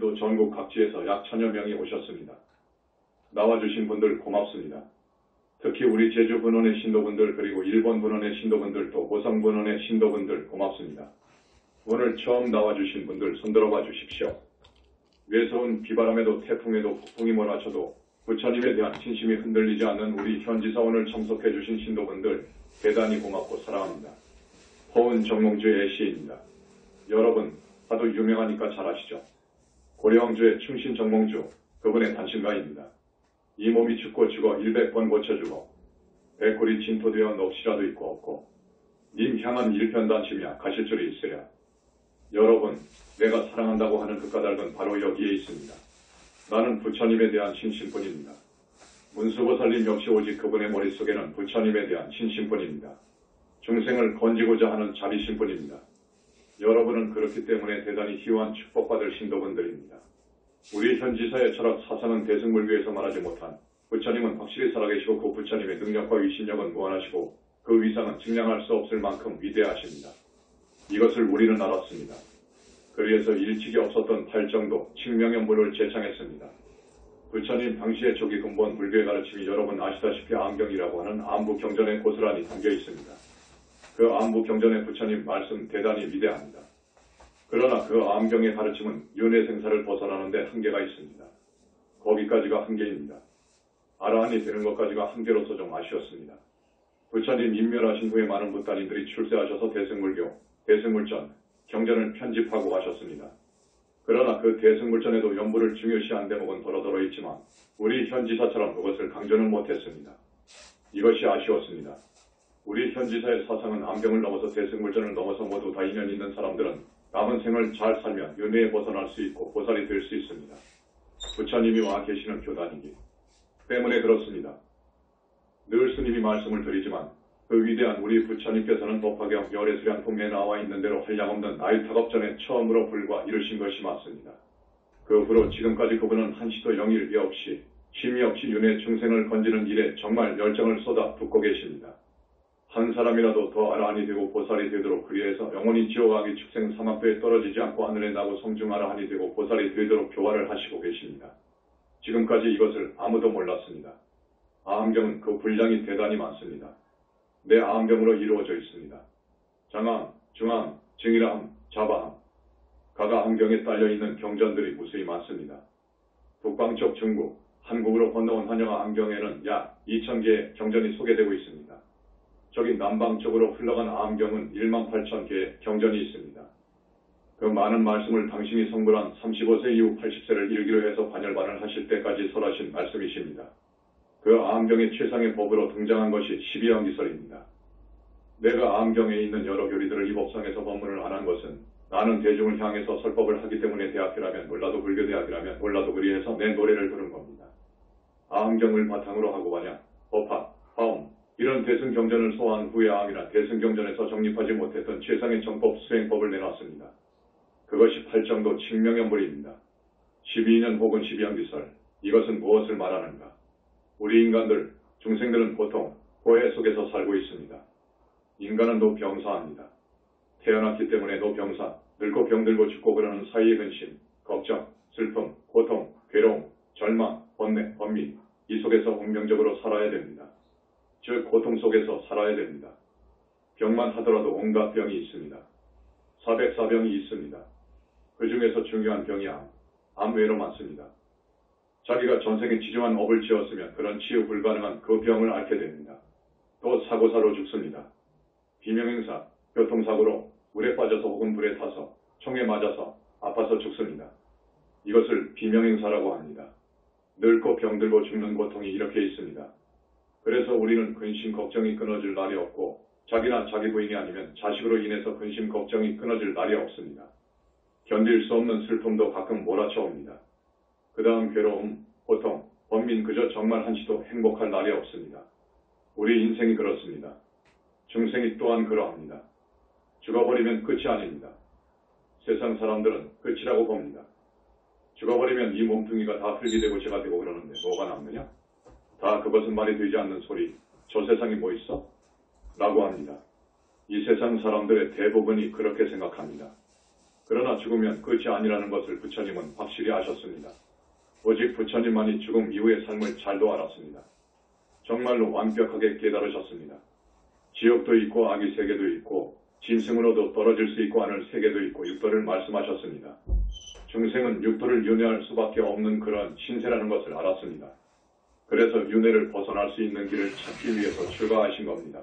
오늘도 전국 각지에서 약 1000여 명이 오셨습니다. 나와주신 분들 고맙습니다. 특히 우리 제주 분원의 신도분들 그리고 일본 분원의 신도분들 또 고성 분원의 신도분들 고맙습니다. 오늘 처음 나와주신 분들 손들어봐 주십시오. 매서운 비바람에도 태풍에도 폭풍이 몰아쳐도 부처님에 대한 진심이 흔들리지 않는 우리 현지사 오늘 참석해 주신 신도분들 대단히 고맙고 사랑합니다. 허운 정몽주의 시인입니다. 여러분 하도 유명하니까 잘 아시죠? 고려왕조의 충신 정몽주 그분의 단신가입니다. 이 몸이 죽고 죽어 100번 고쳐주고 백골이 진토되어 넋이라도 있고 없고 님 향한 일편단심이야 가실 줄이 있어야. 여러분 내가 사랑한다고 하는 그 까닭은 바로 여기에 있습니다. 나는 부처님에 대한 신심뿐입니다. 문수보살님 역시 오직 그분의 머릿속에는 부처님에 대한 신심뿐입니다. 중생을 건지고자 하는 자비심뿐입니다. 여러분은 그렇기 때문에 대단히 희화한 축복받을 신도분들입니다. 우리 현지사의 철학 사상은 대승불교에서 말하지 못한 부처님은 확실히 살아계시고 그 부처님의 능력과 위신력은 무한하시고 그 위상은 증량할 수 없을 만큼 위대하십니다. 이것을 우리는 알았습니다. 그래서 일찍이 없었던 팔정도 칙명연불을 제창했습니다. 부처님 당시의 초기 근본 불교의 가르침이 여러분 아시다시피 암경이라고 하는 암부경전에 고스란히 담겨 있습니다. 그 암부경전의 부처님 말씀 대단히 위대합니다. 그러나 그 암경의 가르침은 윤회생사를 벗어나는 데 한계가 있습니다. 거기까지가 한계입니다. 아라한이 되는 것까지가 한계로서 좀 아쉬웠습니다. 부처님 인멸하신 후에 많은 부따님들이 출세하셔서 대승불교, 대승불전, 경전을 편집하고 가셨습니다. 그러나 그 대승불전에도 연부를 중요시한 대목은 더러더러 있지만 우리 현지사처럼 그것을 강조는 못했습니다. 이것이 아쉬웠습니다. 우리 현지사의 사상은 암경을 넘어서 대승불전을 넘어서 모두 다 인연 있는 사람들은 남은 생을 잘 살면 윤회에 벗어날 수 있고 보살이 될 수 있습니다. 부처님이 와 계시는 교단이기 때문에 그렇습니다. 늘 스님이 말씀을 드리지만 그 위대한 우리 부처님께서는 법화경 열애수량 통에 나와 있는 대로 한량없는 나이탁업전에 처음으로 불과 이르신 것이 맞습니다. 그 후로 지금까지 그분은 한시도 영일이 없이 쉼이 없이 윤회 중생을 건지는 일에 정말 열정을 쏟아 붓고 계십니다. 한 사람이라도 더 아라한이 되고 보살이 되도록 그리해서 영원히 지옥아기 축생 사막도에 떨어지지 않고 하늘에 나고 성중 아라한이 되고 보살이 되도록 교화를 하시고 계십니다. 지금까지 이것을 아무도 몰랐습니다. 암경은 그 분량이 대단히 많습니다. 내 암경으로 이루어져 있습니다. 장암, 중암, 증일암, 자바암, 가가 암경에 딸려있는 경전들이 무수히 많습니다. 북방쪽 중국, 한국으로 건너온 한영아 암경에는 약 2000개의 경전이 소개되고 있습니다. 저기 남방 쪽으로 흘러간 암경은 18,000개의 경전이 있습니다. 그 많은 말씀을 당신이 성불한 35세 이후 80세를 일기로 해서 반열반을 하실 때까지 설하신 말씀이십니다. 그 암경의 최상의 법으로 등장한 것이 12영기설입니다. 내가 암경에 있는 여러 교리들을 이 법상에서 법문을 안 한 것은 나는 대중을 향해서 설법을 하기 때문에 대학교라면 몰라도 불교대학이라면 몰라도 그리해서 내 노래를 부른 겁니다. 암경을 바탕으로 하고 반야, 법화, 화엄 이런 대승경전을 소화한 후에 암이나 대승경전에서 정립하지 못했던 최상의 정법 수행법을 내놨습니다. 그것이 팔정도 칙명연불입니다. 12년 혹은 12영기설 이것은 무엇을 말하는가? 우리 인간들, 중생들은 보통 고해 속에서 살고 있습니다. 인간은 노병사합니다. 태어났기 때문에 노병사, 늙고 병들고 죽고 그러는 사이의 근심, 걱정, 슬픔, 고통, 괴로움, 절망, 번뇌, 번미 이 속에서 운명적으로 살아야 됩니다. 즉 고통 속에서 살아야 됩니다. 병만 하더라도 온갖 병이 있습니다. 404병이 있습니다. 그 중에서 중요한 병이 암외로 많습니다. 자기가 전생에 지중한 업을 지었으면 그런 치유 불가능한 그 병을 앓게 됩니다. 또 사고사로 죽습니다. 비명행사, 교통사고로 물에 빠져서 혹은 불에 타서 총에 맞아서 아파서 죽습니다. 이것을 비명행사라고 합니다. 늙고 병들고 죽는 고통이 이렇게 있습니다. 그래서 우리는 근심 걱정이 끊어질 날이 없고 자기나 자기 부인이 아니면 자식으로 인해서 근심 걱정이 끊어질 날이 없습니다. 견딜 수 없는 슬픔도 가끔 몰아쳐옵니다. 그 다음 괴로움, 고통, 번민 그저 정말 한시도 행복할 날이 없습니다. 우리 인생이 그렇습니다. 중생이 또한 그러합니다. 죽어버리면 끝이 아닙니다. 세상 사람들은 끝이라고 봅니다. 죽어버리면 이 몸뚱이가 다 흙이 되고 재가 되고 그러는데 뭐가 남느냐? 다 그것은 말이 되지 않는 소리. 저 세상이 뭐 있어? 라고 합니다. 이 세상 사람들의 대부분이 그렇게 생각합니다. 그러나 죽으면 끝이 아니라는 것을 부처님은 확실히 아셨습니다. 오직 부처님만이 죽음 이후의 삶을 잘도 알았습니다. 정말로 완벽하게 깨달으셨습니다. 지옥도 있고 악의 세계도 있고 짐승으로도 떨어질 수 있고 하늘 세계도 있고 육도를 말씀하셨습니다. 중생은 육도를 윤회할 수밖에 없는 그런 신세라는 것을 알았습니다. 그래서 윤회를 벗어날 수 있는 길을 찾기 위해서 출가하신 겁니다.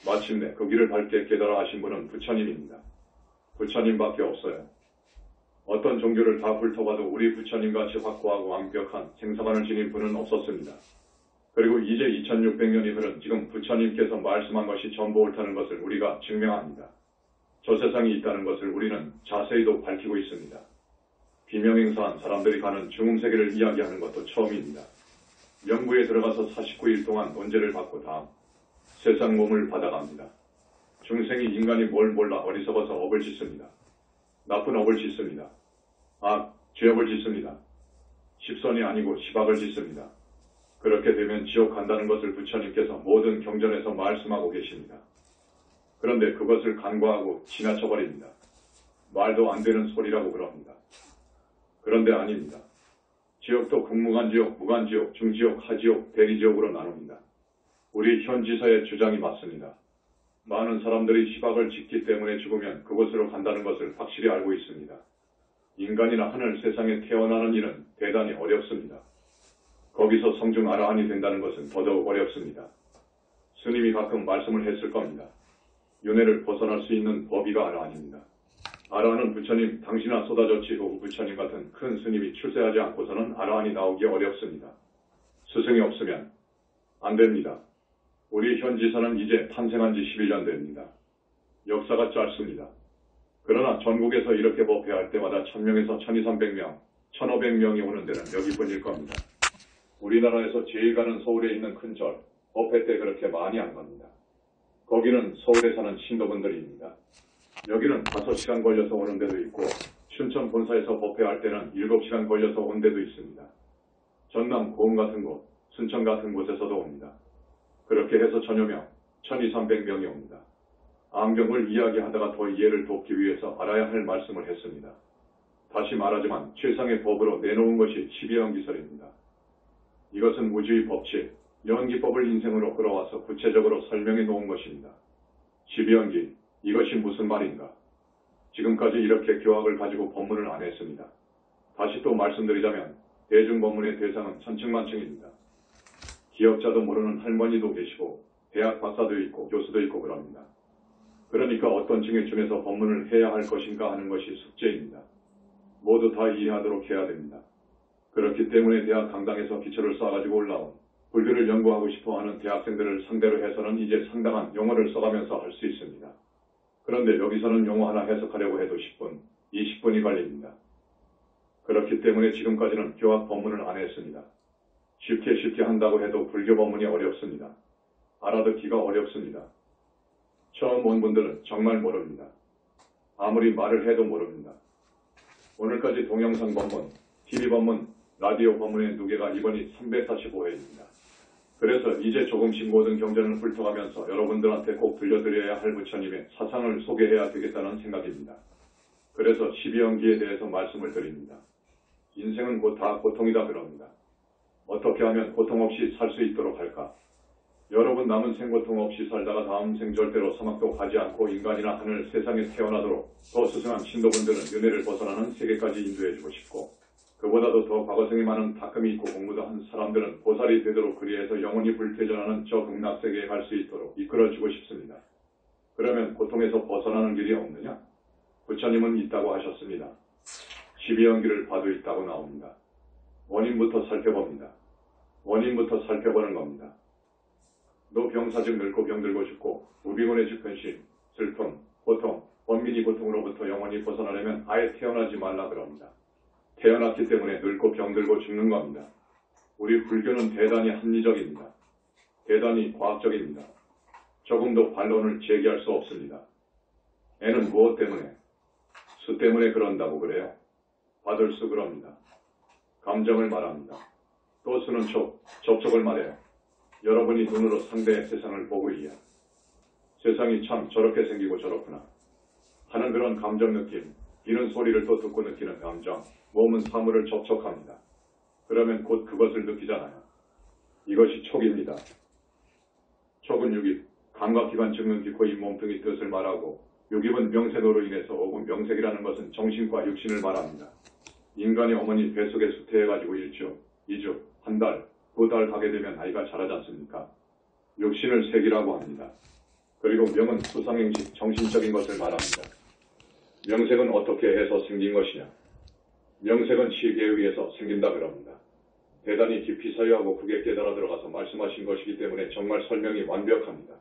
마침내 그 길을 밝게 깨달아 하신 분은 부처님입니다. 부처님밖에 없어요. 어떤 종교를 다 훑어봐도 우리 부처님같이 확고하고 완벽한 생사관을 지닌 분은 없었습니다. 그리고 이제 2600년이 흐른 지금 부처님께서 말씀한 것이 전부 옳다는 것을 우리가 증명합니다. 저 세상이 있다는 것을 우리는 자세히도 밝히고 있습니다. 비명행사한 사람들이 가는 중음세계를 이야기하는 것도 처음입니다. 연구에 들어가서 49일 동안 논제를 받고 다음 세상 몸을 받아갑니다. 중생이 인간이 뭘 몰라 어리석어서 업을 짓습니다. 나쁜 업을 짓습니다. 죄업을 짓습니다. 십선이 아니고 십악을 짓습니다. 그렇게 되면 지옥 간다는 것을 부처님께서 모든 경전에서 말씀하고 계십니다. 그런데 그것을 간과하고 지나쳐버립니다. 말도 안 되는 소리라고 그럽니다. 그런데 아닙니다. 지옥도 극무간지옥, 무간지옥, 중지옥, 하지옥, 대리지옥으로 나눕니다. 우리 현지사의 주장이 맞습니다. 많은 사람들이 십악을 짓기 때문에 죽으면 그곳으로 간다는 것을 확실히 알고 있습니다. 인간이나 하늘 세상에 태어나는 일은 대단히 어렵습니다. 거기서 성중 아라한이 된다는 것은 더더욱 어렵습니다. 스님이 가끔 말씀을 했을 겁니다. 윤회를 벗어날 수 있는 법이가 아라한입니다. 아라한은 부처님, 당신아 쏟아졌지 후 부처님 같은 큰 스님이 출세하지 않고서는 아라한이 나오기 어렵습니다. 스승이 없으면 안 됩니다. 우리 현지사는 이제 탄생한 지 11년 됩니다. 역사가 짧습니다. 그러나 전국에서 이렇게 법회할 때마다 1000명에서 1200명, 1500명이 오는 데는 여기뿐일 겁니다. 우리나라에서 제일 가는 서울에 있는 큰 절, 법회 때 그렇게 많이 안 갑니다. 거기는 서울에 사는 신도분들입니다. 여기는 5시간 걸려서 오는 데도 있고 춘천 본사에서 법회할 때는 7시간 걸려서 온 데도 있습니다. 전남 고흥 같은 곳, 순천 같은 곳에서도 옵니다. 그렇게 해서 천여 명, 1200~300명이 옵니다. 암경을 이야기하다가 더 이해를 돕기 위해서 알아야 할 말씀을 했습니다. 다시 말하지만 최상의 법으로 내놓은 것이 십이연기설입니다. 이것은 우주의 법칙, 연기법을 인생으로 끌어와서 구체적으로 설명해 놓은 것입니다. 십이연기, 이것이 무슨 말인가? 지금까지 이렇게 교학을 가지고 법문을 안 했습니다. 다시 또 말씀드리자면 대중법문의 대상은 천층만층입니다. 기억자도 모르는 할머니도 계시고 대학 박사도 있고 교수도 있고 그럽니다. 그러니까 어떤 층에 중에서 법문을 해야 할 것인가 하는 것이 숙제입니다. 모두 다 이해하도록 해야 됩니다. 그렇기 때문에 대학 강당에서 기초를 쌓아가지고 올라온 불교를 연구하고 싶어하는 대학생들을 상대로 해서는 이제 상당한 용어를 써가면서 할 수 있습니다. 그런데 여기서는 용어 하나 해석하려고 해도 10분, 20분이 걸립니다. 그렇기 때문에 지금까지는 교학 법문을 안 했습니다. 쉽게 한다고 해도 불교 법문이 어렵습니다. 알아듣기가 어렵습니다. 처음 온 분들은 정말 모릅니다. 아무리 말을 해도 모릅니다. 오늘까지 동영상 법문, TV 법문, 라디오 법문의 누계가 이번이 345회입니다. 그래서 이제 조금씩 모든 경전을 훑어가면서 여러분들한테 꼭 들려드려야 할 부처님의 사상을 소개해야 되겠다는 생각입니다. 그래서 십이연기에 대해서 말씀을 드립니다. 인생은 곧 다 고통이다 그럽니다. 어떻게 하면 고통 없이 살 수 있도록 할까? 여러분 남은 생 고통 없이 살다가 다음 생 절대로 사막도 가지 않고 인간이나 하늘 세상에 태어나도록 더 스승한 신도분들은 윤회를 벗어나는 세계까지 인도해주고 싶고 그보다도 더 과거생에 많은 닦음이 있고 공부도 한 사람들은 보살이 되도록 그리해서 영원히 불퇴전하는 저 극락세계에 갈 수 있도록 이끌어주고 싶습니다. 그러면 고통에서 벗어나는 길이 없느냐? 부처님은 있다고 하셨습니다. 십이연기를 봐도 있다고 나옵니다. 원인부터 살펴봅니다. 원인부터 살펴보는 겁니다. 너 병사즉 늙고 병들고 죽고 무비곤의 즉근심, 슬픔, 고통, 원민이 고통으로부터 영원히 벗어나려면 아예 태어나지 말라 그럽니다. 태어났기 때문에 늙고 병들고 죽는 겁니다. 우리 불교는 대단히 합리적입니다. 대단히 과학적입니다. 조금도 반론을 제기할 수 없습니다. 애는 무엇 때문에? 수 때문에 그런다고 그래요. 받을 수 그럽니다. 감정을 말합니다. 또 수는 접촉을 말해요. 여러분이 눈으로 상대의 세상을 보고 이야. 세상이 참 저렇게 생기고 저렇구나 하는 그런 감정 느낌, 귀는 소리를 또 듣고 느끼는 감정, 몸은 사물을 접촉합니다. 그러면 곧 그것을 느끼잖아요. 이것이 촉입니다. 촉은 육입, 감각기관 증명 기코 이 몸뚱이 뜻을 말하고 육입은 명색으로 인해서 오고 명색이라는 것은 정신과 육신을 말합니다. 인간이 어머니 뱃속에 수태해가지고 1주, 2주, 한 달, 2달 가게 되면 아이가 자라지 않습니까? 육신을 색이라고 합니다. 그리고 명은 수상행식, 정신적인 것을 말합니다. 명색은 어떻게 해서 생긴 것이냐? 명색은 시계에 의해서 생긴다 그럽니다. 대단히 깊이 사유하고 크게 깨달아 들어가서 말씀하신 것이기 때문에 정말 설명이 완벽합니다.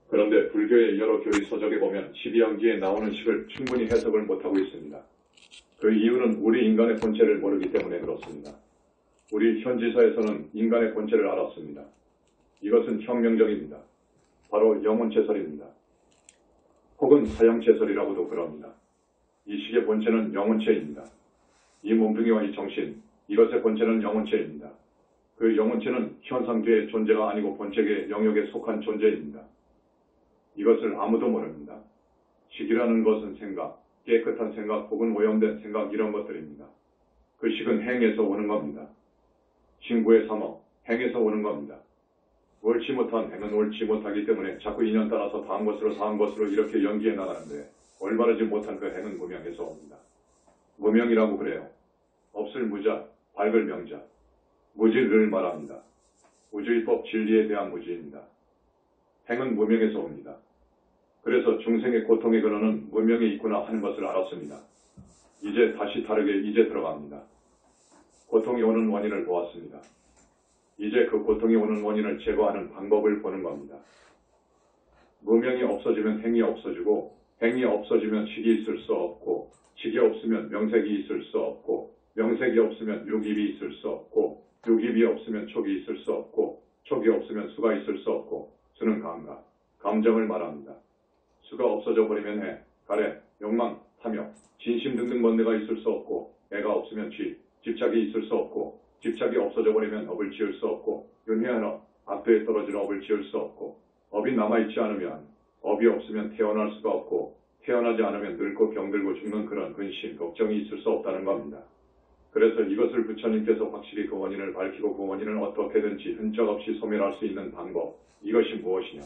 그런데 불교의 여러 교리 서적에 보면 12연기에 나오는 식을 충분히 해석을 못하고 있습니다. 그 이유는 우리 인간의 본체를 모르기 때문에 그렇습니다. 우리 현지사에서는 인간의 본체를 알았습니다. 이것은 혁명적입니다. 바로 영혼체설입니다. 혹은 사형체설이라고도 그럽니다. 이 식의 본체는 영혼체입니다. 이 몸뚱이와 이 정신, 이것의 본체는 영혼체입니다. 그 영혼체는 현상계의 존재가 아니고 본체계의 영역에 속한 존재입니다. 이것을 아무도 모릅니다. 식이라는 것은 생각, 깨끗한 생각 혹은 오염된 생각 이런 것들입니다. 그 식은 행에서 오는 겁니다. 신구의 삼어, 행에서 오는 겁니다. 옳지 못한 행은 옳지 못하기 때문에 자꾸 인연 따라서 다음 것으로 이렇게 연기해 나가는데 올바르지 못한 그 행은 무명에서 옵니다. 무명이라고 그래요. 없을 무자, 밝을 명자. 무지를 말합니다. 우주의법 진리에 대한 무지입니다. 행은 무명에서 옵니다. 그래서 중생의 고통의 근원은 무명에 있구나 하는 것을 알았습니다. 이제 다시 다르게 이제 들어갑니다. 고통이 오는 원인을 보았습니다. 이제 그 고통이 오는 원인을 제거하는 방법을 보는 겁니다. 무명이 없어지면 행이 없어지고 행이 없어지면 식이 있을 수 없고 식이 없으면 명색이 있을 수 없고 명색이 없으면 육입이 있을 수 없고 육입이 없으면 촉이 있을 수 없고 촉이 없으면 수가 있을 수 없고 수는 감각, 감정을 말합니다. 수가 없어져 버리면 해, 가래, 욕망, 탐욕, 진심 등등 번뇌가 있을 수 없고 애가 없으면 집착이 있을 수 없고 집착이 없어져 버리면 업을 지을 수 없고 윤회한 업, 악도에 떨어진 업을 지을 수 없고 업이 남아있지 않으면 업이 없으면 태어날 수가 없고 태어나지 않으면 늙고 병들고 죽는 그런 근심, 걱정이 있을 수 없다는 겁니다. 그래서 이것을 부처님께서 확실히 그 원인을 밝히고 그 원인을 어떻게든지 흔적 없이 소멸할 수 있는 방법, 이것이 무엇이냐?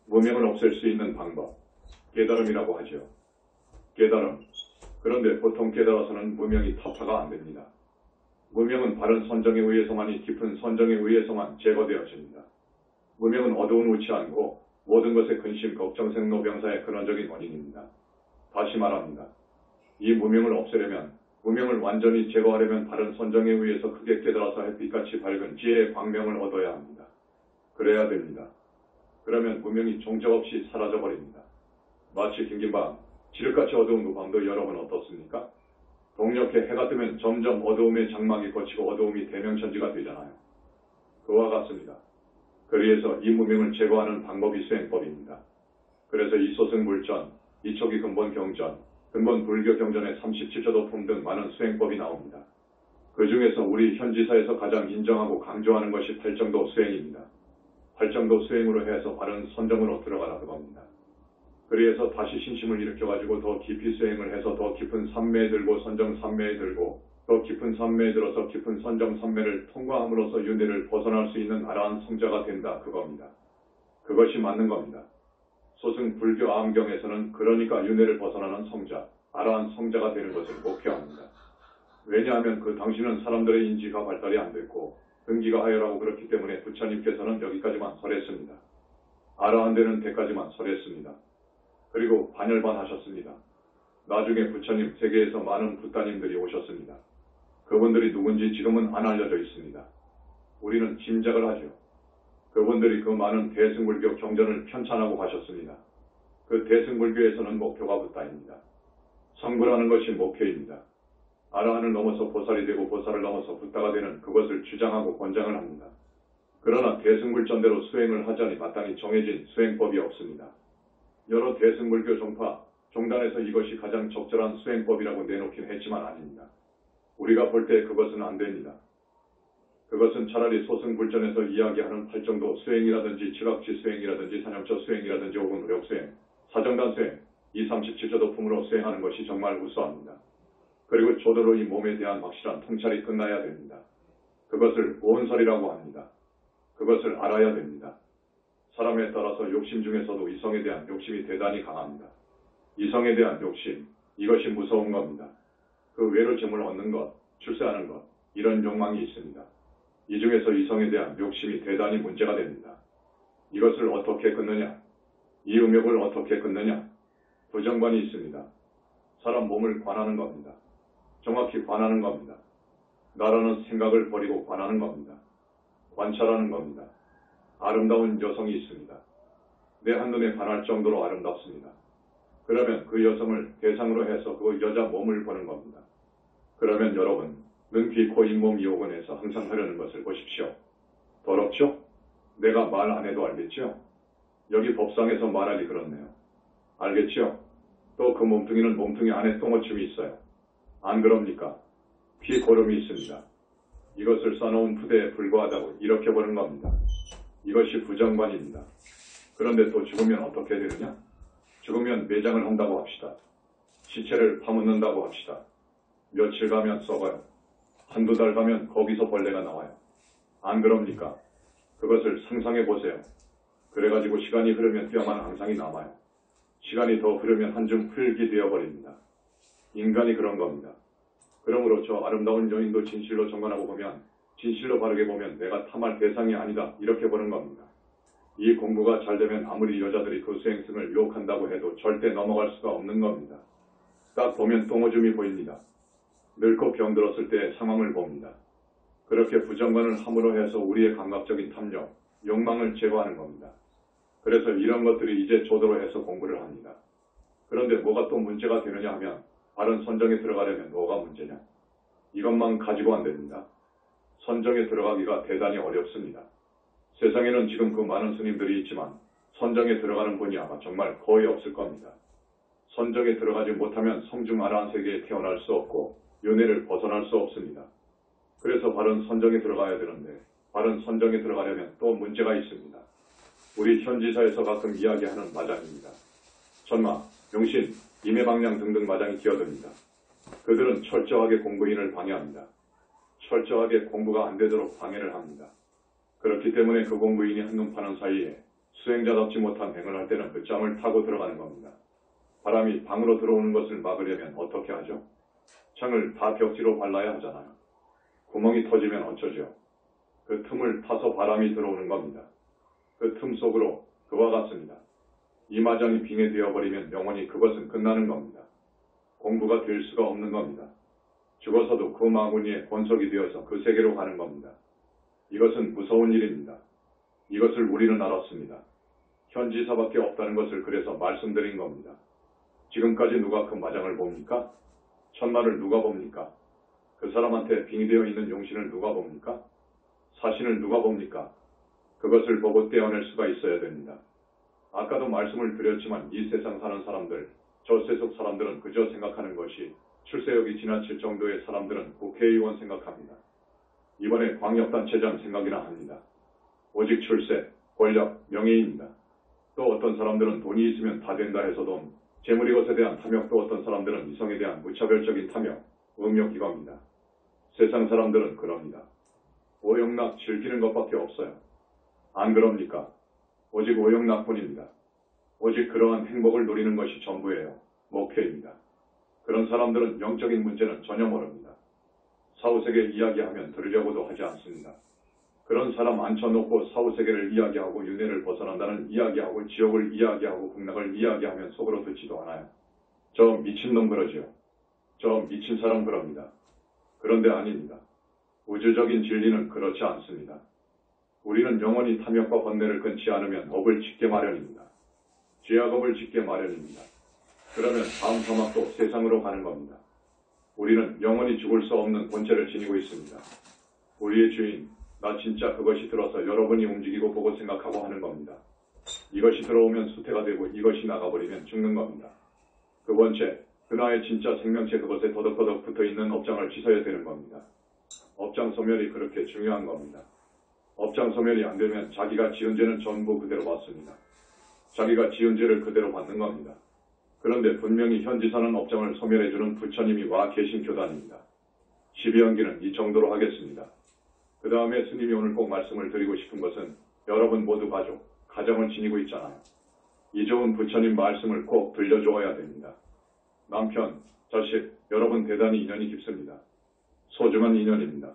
무명을 없앨 수 있는 방법, 깨달음이라고 하죠. 깨달음. 그런데 보통 깨달아서는 무명이 타파가 안 됩니다. 무명은 바른 선정에 의해서만이 깊은 선정에 의해서만 제거되어집니다. 무명은 어두운 우치한고 모든 것의 근심, 걱정, 생로, 병사의 근원적인 원인입니다. 다시 말합니다. 이 무명을 없애려면, 무명을 완전히 제거하려면 바른 선정에 의해서 크게 깨달아서 햇빛같이 밝은 지혜의 광명을 얻어야 합니다. 그래야 됩니다. 그러면 무명이 종적 없이 사라져버립니다. 마치 긴긴 밤, 지륵같이 어두운 그 밤도 여러분 어떻습니까? 동력해 해가 뜨면 점점 어두움의 장막이 거치고 어두움이 대명천지가 되잖아요. 그와 같습니다. 그래서 이 무명을 제거하는 방법이 수행법입니다. 그래서 이 소승불전, 이촉이 근본 경전, 근본 불교 경전의 37조도품 등 많은 수행법이 나옵니다. 그 중에서 우리 현지사에서 가장 인정하고 강조하는 것이 팔정도 수행입니다. 팔정도 수행으로 해서 바른 선정으로 들어가라 그겁니다. 그래서 다시 신심을 일으켜가지고 더 깊이 수행을 해서 더 깊은 삼매에 들고 선정 삼매에 들고 더 깊은 삼매에 들어서 깊은 선정 삼매를 통과함으로써 윤회를 벗어날 수 있는 아라한 성자가 된다 그겁니다. 그것이 맞는 겁니다. 소승 불교 암경에서는 그러니까 윤회를 벗어나는 성자, 아라한 성자가 되는 것을 목표합니다. 왜냐하면 그 당시는 사람들의 인지가 발달이 안 됐고 등기가 하여라고 그렇기 때문에 부처님께서는 여기까지만 설했습니다. 아라한 되는 데까지만 설했습니다. 그리고 반열반 하셨습니다. 나중에 부처님 세계에서 많은 부따님들이 오셨습니다. 그분들이 누군지 지금은 안 알려져 있습니다. 우리는 짐작을 하죠. 그분들이 그 많은 대승불교 경전을 편찬하고 가셨습니다. 그 대승불교에서는 목표가 부따입니다. 성불하는 것이 목표입니다. 아라한을 넘어서 보살이 되고 보살을 넘어서 부따가 되는 그것을 주장하고 권장을 합니다. 그러나 대승불전대로 수행을 하자니 마땅히 정해진 수행법이 없습니다. 여러 대승불교 종파, 종단에서 이것이 가장 적절한 수행법이라고 내놓긴 했지만 아닙니다. 우리가 볼 때 그것은 안 됩니다. 그것은 차라리 소승불전에서 이야기하는 팔정도 수행이라든지 지각지 수행이라든지 사념처 수행이라든지 혹은 의력수행, 사정단 수행, 37조 도품으로 수행하는 것이 정말 우수합니다. 그리고 조도로 이 몸에 대한 확실한 통찰이 끝나야 됩니다. 그것을 보온설이라고 합니다. 그것을 알아야 됩니다. 사람에 따라서 욕심 중에서도 이성에 대한 욕심이 대단히 강합니다. 이성에 대한 욕심, 이것이 무서운 겁니다. 그 외로 점을 얻는 것, 출세하는 것, 이런 욕망이 있습니다. 이 중에서 이성에 대한 욕심이 대단히 문제가 됩니다. 이것을 어떻게 끊느냐? 이 음욕을 어떻게 끊느냐? 부정관이 있습니다. 사람 몸을 관하는 겁니다. 정확히 관하는 겁니다. 나라는 생각을 버리고 관하는 겁니다. 관찰하는 겁니다. 아름다운 여성이 있습니다. 내 한눈에 반할 정도로 아름답습니다. 그러면 그 여성을 대상으로 해서 그 여자 몸을 보는 겁니다. 그러면 여러분, 눈, 귀, 코, 잇몸, 이호근에서 항상 하려는 것을 보십시오. 더럽죠? 내가 말 안 해도 알겠죠? 여기 법상에서 말하기 그렇네요. 알겠죠? 또 그 몸뚱이는 몸뚱이 안에 똥오줌이 있어요. 안 그럽니까? 피 고름이 있습니다. 이것을 써놓은 푸대에 불과하다고 이렇게 보는 겁니다. 이것이 부정관입니다. 그런데 또 죽으면 어떻게 되느냐? 죽으면 매장을 한다고 합시다. 시체를 파묻는다고 합시다. 며칠 가면 썩어요. 한두 달 가면 거기서 벌레가 나와요. 안 그럽니까? 그것을 상상해 보세요. 그래가지고 시간이 흐르면 뼈만 항상이 남아요. 시간이 더 흐르면 한줌 흙이 되어버립니다. 인간이 그런 겁니다. 그러므로 저 아름다운 여인도 진실로 정관하고 보면, 진실로 바르게 보면 내가 탐할 대상이 아니다, 이렇게 보는 겁니다. 이 공부가 잘 되면 아무리 여자들이 그 수행승을 유혹한다고 해도 절대 넘어갈 수가 없는 겁니다. 딱 보면 똥오줌이 보입니다. 늙고 병들었을 때의 상황을 봅니다. 그렇게 부정관을 함으로 해서 우리의 감각적인 탐욕, 욕망을 제거하는 겁니다. 그래서 이런 것들이 이제 조도로 해서 공부를 합니다. 그런데 뭐가 또 문제가 되느냐 하면 바른 선정에 들어가려면 뭐가 문제냐? 이것만 가지고 안 됩니다. 선정에 들어가기가 대단히 어렵습니다. 세상에는 지금 그 많은 스님들이 있지만 선정에 들어가는 분이 아마 정말 거의 없을 겁니다. 선정에 들어가지 못하면 성중 아라한 세계에 태어날 수 없고 윤회를 벗어날 수 없습니다. 그래서 바른 선정에 들어가야 되는데 바른 선정에 들어가려면 또 문제가 있습니다. 우리 현지사에서 가끔 이야기하는 마장입니다. 천마, 용신, 임해방량 등등 마장이 기어듭니다. 그들은 철저하게 공부인을 방해합니다. 철저하게 공부가 안 되도록 방해를 합니다. 그렇기 때문에 그 공부인이 한눈 파는 사이에 수행자답지 못한 행을 할 때는 그 짬을 타고 들어가는 겁니다. 바람이 방으로 들어오는 것을 막으려면 어떻게 하죠? 창을 다 벽지로 발라야 하잖아요. 구멍이 터지면 어쩌죠? 그 틈을 타서 바람이 들어오는 겁니다. 그 틈 속으로 그와 같습니다. 이 마장이 빙의되어 버리면 영원히 그것은 끝나는 겁니다. 공부가 될 수가 없는 겁니다. 죽어서도 그 마구니에 권속이 되어서 그 세계로 가는 겁니다. 이것은 무서운 일입니다. 이것을 우리는 알았습니다. 현지사밖에 없다는 것을 그래서 말씀드린 겁니다. 지금까지 누가 그 마장을 봅니까? 천마를 누가 봅니까? 그 사람한테 빙의되어 있는 용신을 누가 봅니까? 사신을 누가 봅니까? 그것을 보고 떼어낼 수가 있어야 됩니다. 아까도 말씀을 드렸지만 이 세상 사는 사람들, 저 세속 사람들은 그저 생각하는 것이 출세욕이 지나칠 정도의 사람들은 국회의원 생각합니다. 이번에 광역단체장 생각이나 합니다. 오직 출세, 권력, 명예입니다. 또 어떤 사람들은 돈이 있으면 다 된다 해서도 재물이 것에 대한 탐욕, 또 어떤 사람들은 이성에 대한 무차별적인 탐욕, 음욕 이겁니다. 세상 사람들은 그럽니다. 오욕락 즐기는 것밖에 없어요. 안 그럽니까? 오직 오욕락뿐입니다. 오직 그러한 행복을 누리는 것이 전부예요. 목표입니다. 그런 사람들은 영적인 문제는 전혀 모릅니다. 사후세계 이야기하면 들으려고도 하지 않습니다. 그런 사람 앉혀놓고 사후세계를 이야기하고 윤회를 벗어난다는 이야기하고 지옥을 이야기하고 극락을 이야기하면 속으로 듣지도 않아요. 저 미친놈 그러지요. 저 미친 사람 그럽니다. 그런데 아닙니다. 우주적인 진리는 그렇지 않습니다. 우리는 영원히 탐욕과 번뇌를 끊지 않으면 업을 짓게 마련입니다. 죄악업을 짓게 마련입니다. 그러면 다음 사막도 세상으로 가는 겁니다. 우리는 영원히 죽을 수 없는 본체를 지니고 있습니다. 우리의 주인, 나 진짜 그것이 들어서 여러분이 움직이고 보고 생각하고 하는 겁니다. 이것이 들어오면 수태가 되고 이것이 나가버리면 죽는 겁니다. 그 본체, 그 나의 진짜 생명체 그것에 더덕더덕 붙어있는 업장을 씻어야 되는 겁니다. 업장 소멸이 그렇게 중요한 겁니다. 업장 소멸이 안 되면 자기가 지은 죄는 전부 그대로 받습니다. 자기가 지은 죄를 그대로 받는 겁니다. 그런데 분명히 현지사는 업장을 소멸해주는 부처님이 와 계신 교단입니다. 12연기는 이 정도로 하겠습니다. 그 다음에 스님이 오늘 꼭 말씀을 드리고 싶은 것은 여러분 모두 가족, 가정을 지니고 있잖아요. 이 좋은 부처님 말씀을 꼭 들려주어야 됩니다. 남편, 자식, 여러분 대단히 인연이 깊습니다. 소중한 인연입니다.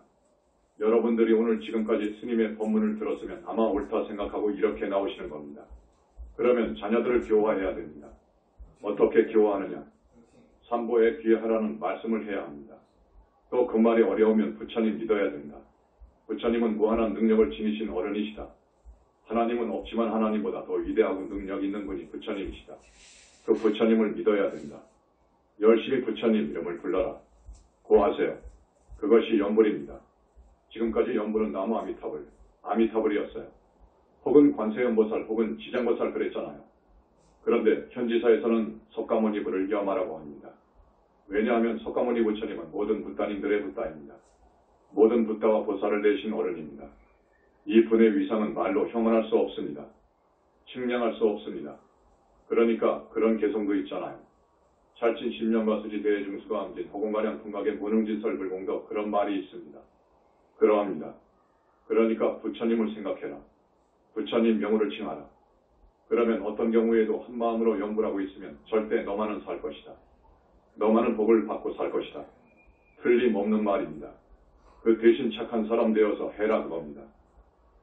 여러분들이 오늘 지금까지 스님의 법문을 들었으면 아마 옳다 생각하고 이렇게 나오시는 겁니다. 그러면 자녀들을 교화해야 됩니다. 어떻게 교화하느냐? 삼보에 귀하라는 말씀을 해야 합니다. 또 그 말이 어려우면 부처님 믿어야 된다. 부처님은 무한한 능력을 지니신 어른이시다. 하나님은 없지만 하나님보다 더 위대하고 능력 있는 분이 부처님이시다. 그 부처님을 믿어야 된다. 열심히 부처님 이름을 불러라. 고하세요. 그것이 연불입니다. 지금까지 연불은 나무 아미타불이었어요. 혹은 관세음보살 혹은 지장보살 그랬잖아요. 그런데 현지사에서는 석가모니 부를 염하라고 합니다. 왜냐하면 석가모니 부처님은 모든 붓다님들의 붓다입니다. 모든 붓다와 보살을 내신 어른입니다. 이 분의 위상은 말로 형언할 수 없습니다. 측량할 수 없습니다. 그러니까 그런 개성도 있잖아요. 찰진 십년과 수지 대중수가 암진 허공가량 풍각의 무능진설 불공덕 그런 말이 있습니다. 그러합니다. 그러니까 부처님을 생각해라. 부처님 명호를 칭하라. 그러면 어떤 경우에도 한 마음으로 연불하고 있으면 절대 너만은 살 것이다. 너만은 복을 받고 살 것이다. 틀림없는 말입니다. 그 대신 착한 사람 되어서 해라 그겁니다.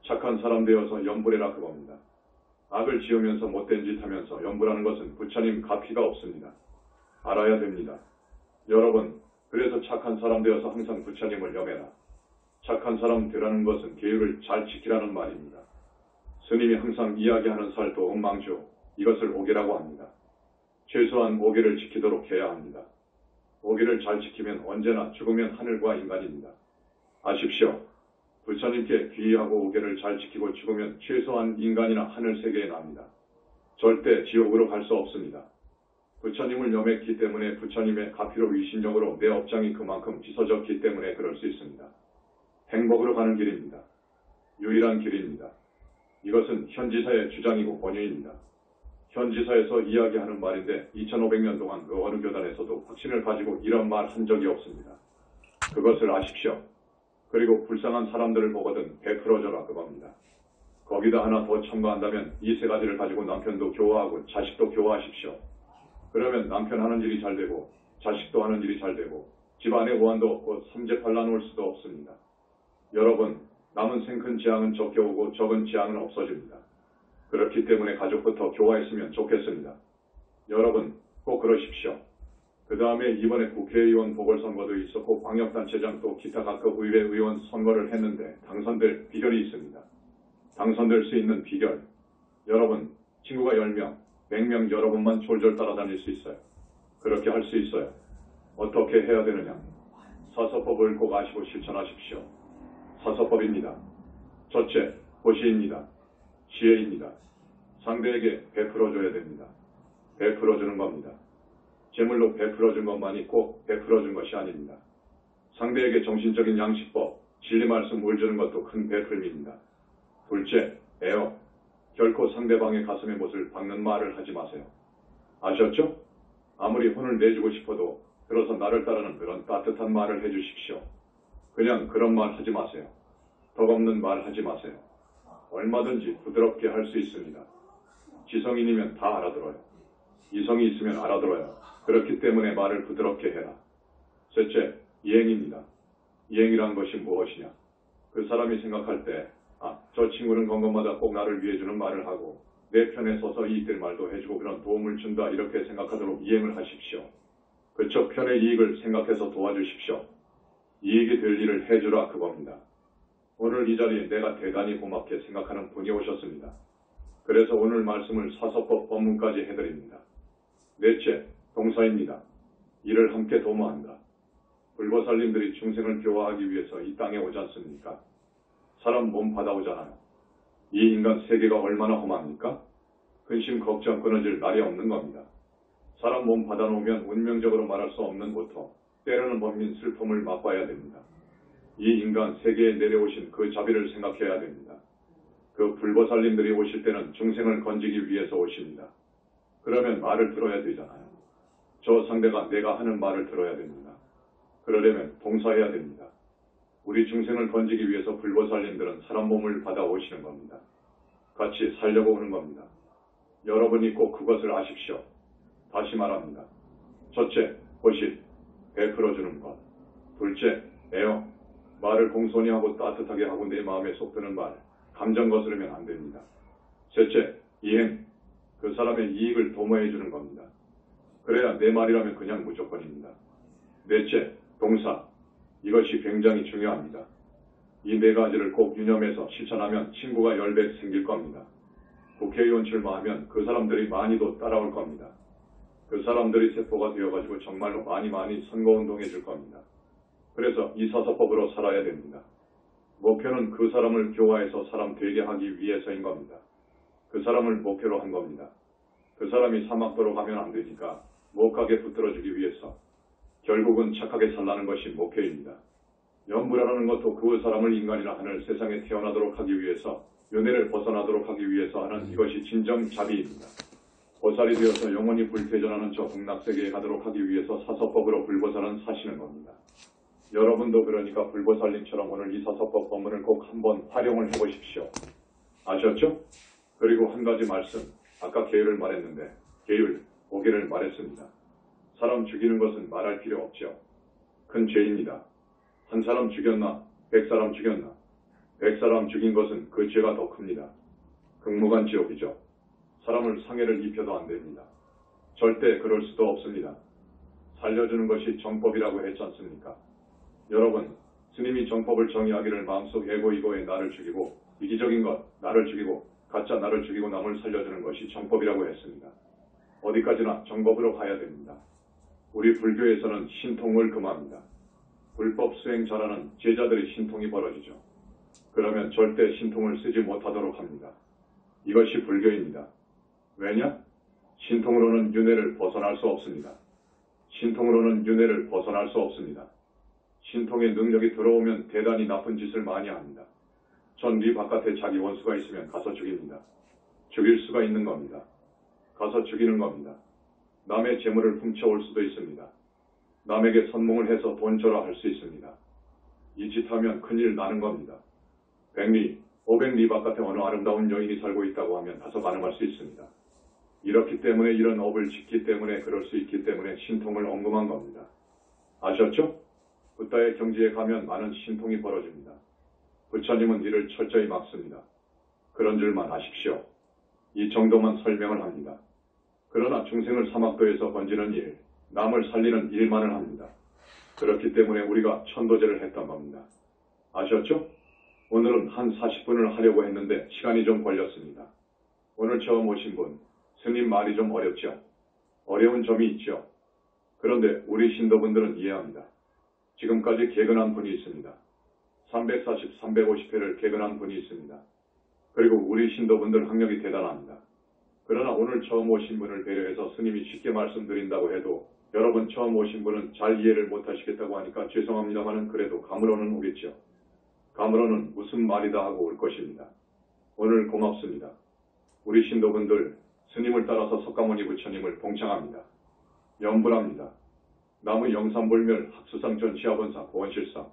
착한 사람 되어서 연불해라 그겁니다. 악을 지으면서 못된 짓 하면서 연불하는 것은 부처님 갚기가 없습니다. 알아야 됩니다. 여러분, 그래서 착한 사람 되어서 항상 부처님을 염해라. 착한 사람 되라는 것은 계율을 잘 지키라는 말입니다. 스님이 항상 이야기하는 살도 엉망주, 이것을 오계라고 합니다. 최소한 오계를 지키도록 해야 합니다. 오계를 잘 지키면 언제나 죽으면 하늘과 인간입니다. 아십시오. 부처님께 귀의하고 오계를 잘 지키고 죽으면 최소한 인간이나 하늘 세계에 납니다. 절대 지옥으로 갈 수 없습니다. 부처님을 염했기 때문에 부처님의 가피로 위신력으로 내 업장이 그만큼 빗어졌기 때문에 그럴 수 있습니다. 행복으로 가는 길입니다. 유일한 길입니다. 이것은 현지사의 주장이고 권유입니다. 현지사에서 이야기하는 말인데 2500년 동안 그 어느 교단에서도 확신을 가지고 이런 말 한 적이 없습니다. 그것을 아십시오. 그리고 불쌍한 사람들을 보거든 베풀어줘라 그겁니다. 거기다 하나 더 첨가한다면 이 세 가지를 가지고 남편도 교화하고 자식도 교화하십시오. 그러면 남편 하는 일이 잘 되고 자식도 하는 일이 잘 되고 집안에 오한도 없고 삼재팔란 올 수도 없습니다. 여러분, 남은 생큰 재앙은 적게 오고 적은 재앙은 없어집니다. 그렇기 때문에 가족부터 교화했으면 좋겠습니다. 여러분, 꼭 그러십시오. 그 다음에 이번에 국회의원 보궐선거도 있었고 광역단체장 또 기타 각급 의회의원 선거를 했는데 당선될 비결이 있습니다. 당선될 수 있는 비결. 여러분, 친구가 10명, 100명 여러분만 졸졸 따라다닐 수 있어요. 그렇게 할 수 있어요. 어떻게 해야 되느냐. 사서법을 꼭 아시고 실천하십시오. 사서법입니다. 첫째, 보시입니다. 지혜입니다. 상대에게 베풀어줘야 됩니다. 베풀어주는 겁니다. 재물로 베풀어준 것만이 꼭 베풀어준 것이 아닙니다. 상대에게 정신적인 양식법, 진리 말씀 물 주는 것도 큰 베풀미입니다. 둘째, 애어. 결코 상대방의 가슴에 못을 박는 말을 하지 마세요. 아셨죠? 아무리 혼을 내주고 싶어도 들어서 나를 따르는 그런 따뜻한 말을 해주십시오. 그냥 그런 말 하지 마세요. 덕없는 말 하지 마세요. 얼마든지 부드럽게 할 수 있습니다. 지성인이면 다 알아들어요. 이성이 있으면 알아들어요. 그렇기 때문에 말을 부드럽게 해라. 셋째, 이행입니다. 이행이란 것이 무엇이냐? 그 사람이 생각할 때 저 친구는 건 것마다 꼭 나를 위해 주는 말을 하고 내 편에 서서 이익될 말도 해주고 그런 도움을 준다 이렇게 생각하도록 이행을 하십시오. 그쪽 편의 이익을 생각해서 도와주십시오. 이익이 될 일을 해주라 그겁니다. 오늘 이 자리에 내가 대단히 고맙게 생각하는 분이 오셨습니다. 그래서 오늘 말씀을 사서법 법문까지 해드립니다. 넷째, 동사입니다. 이를 함께 도모한다. 불보살님들이 중생을 교화하기 위해서 이 땅에 오지 않습니까? 사람 몸 받아오잖아요. 이 인간 세계가 얼마나 험합니까? 근심 걱정 끊어질 날이 없는 겁니다. 사람 몸 받아놓으면 운명적으로 말할 수 없는 고통, 때로는 범민 슬픔을 맛봐야 됩니다. 이 인간 세계에 내려오신 그 자비를 생각해야 됩니다. 그 불보살님들이 오실 때는 중생을 건지기 위해서 오십니다. 그러면 말을 들어야 되잖아요. 저 상대가 내가 하는 말을 들어야 됩니다. 그러려면 봉사해야 됩니다. 우리 중생을 건지기 위해서 불보살님들은 사람 몸을 받아오시는 겁니다. 같이 살려고 오는 겁니다. 여러분이 꼭 그것을 아십시오. 다시 말합니다. 첫째, 호실, 베풀어주는 것. 둘째, 애어, 말을 공손히 하고 따뜻하게 하고 내 마음에 속 드는 말, 감정 거스르면 안 됩니다. 셋째, 이행, 그 사람의 이익을 도모해 주는 겁니다. 그래야 내 말이라면 그냥 무조건입니다. 넷째, 동사, 이것이 굉장히 중요합니다. 이 네 가지를 꼭 유념해서 실천하면 친구가 10배 생길 겁니다. 국회의원 출마하면 그 사람들이 많이도 따라올 겁니다. 그 사람들이 세포가 되어가지고 정말로 많이 선거운동해 줄 겁니다. 그래서 이 사사법으로 살아야 됩니다. 목표는 그 사람을 교화해서 사람 되게 하기 위해서인 겁니다. 그 사람을 목표로 한 겁니다. 그 사람이 사막도로 가면 안 되니까 못가게 붙들어주기 위해서 결국은 착하게 살라는 것이 목표입니다. 염불하라는 것도 그 사람을 인간이나 하늘 세상에 태어나도록 하기 위해서 윤회를 벗어나도록 하기 위해서 하는 이것이 진정 자비입니다. 보살이 되어서 영원히 불퇴전하는 저 극락세계에 가도록 하기 위해서 사서법으로 불보살은 사시는 겁니다. 여러분도 그러니까 불보살님처럼 오늘 이 사서법 법문을 꼭 한번 활용을 해보십시오. 아셨죠? 그리고 한 가지 말씀, 아까 계율을 말했는데 계율, 오계를 말했습니다. 사람 죽이는 것은 말할 필요 없죠. 큰 죄입니다. 한 사람 죽였나, 100사람 죽였나, 100사람 죽인 것은 그 죄가 더 큽니다. 극무관 지옥이죠. 사람을 상해를 입혀도 안 됩니다. 절대 그럴 수도 없습니다. 살려주는 것이 정법이라고 했지 않습니까? 여러분, 스님이 정법을 정의하기를 마음속 에고이고의 나를 죽이고 이기적인 것 나를 죽이고 가짜 나를 죽이고 남을 살려주는 것이 정법이라고 했습니다. 어디까지나 정법으로 가야 됩니다. 우리 불교에서는 신통을 금합니다. 불법 수행 잘하는 제자들이 신통이 벌어지죠. 그러면 절대 신통을 쓰지 못하도록 합니다. 이것이 불교입니다. 왜냐? 신통으로는 윤회를 벗어날 수 없습니다. 신통으로는 윤회를 벗어날 수 없습니다. 신통의 능력이 들어오면 대단히 나쁜 짓을 많이 합니다. 전 네 바깥에 자기 원수가 있으면 가서 죽입니다. 죽일 수가 있는 겁니다. 가서 죽이는 겁니다. 남의 재물을 훔쳐올 수도 있습니다. 남에게 선몽을 해서 돈 줘라 할 수 있습니다. 이 짓 하면 큰일 나는 겁니다. 100리, 500리 바깥에 어느 아름다운 여인이 살고 있다고 하면 가서 반응할 수 있습니다. 이렇기 때문에 이런 업을 짓기 때문에 그럴 수 있기 때문에 신통을 언급한 겁니다. 아셨죠? 붓다의 경지에 가면 많은 신통이 벌어집니다. 부처님은 이를 철저히 막습니다. 그런 줄만 아십시오. 이 정도만 설명을 합니다. 그러나 중생을 사막도에서 건지는 일, 남을 살리는 일만을 합니다. 그렇기 때문에 우리가 천도제를 했던 겁니다. 아셨죠? 오늘은 한 40분을 하려고 했는데 시간이 좀 걸렸습니다. 오늘 처음 오신 분, 스님 말이 좀 어렵죠? 어려운 점이 있죠? 그런데 우리 신도분들은 이해합니다. 지금까지 개근한 분이 있습니다. 340, 350회를 개근한 분이 있습니다. 그리고 우리 신도분들 학력이 대단합니다. 그러나 오늘 처음 오신 분을 배려해서 스님이 쉽게 말씀드린다고 해도 여러분 처음 오신 분은 잘 이해를 못하시겠다고 하니까 죄송합니다만은 그래도 감으로는 오겠죠. 감으로는 무슨 말이다 하고 올 것입니다. 오늘 고맙습니다. 우리 신도분들 스님을 따라서 석가모니 부처님을 봉창합니다. 염불합니다. 나무 영산불멸 학수상전 지하본사 보원실상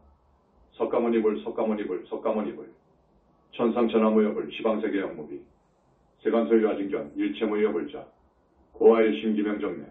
석가모니불 천상천하무여불 시방세계 영무비 세간소유 아진견 일체무여불자 고아의 신기명정매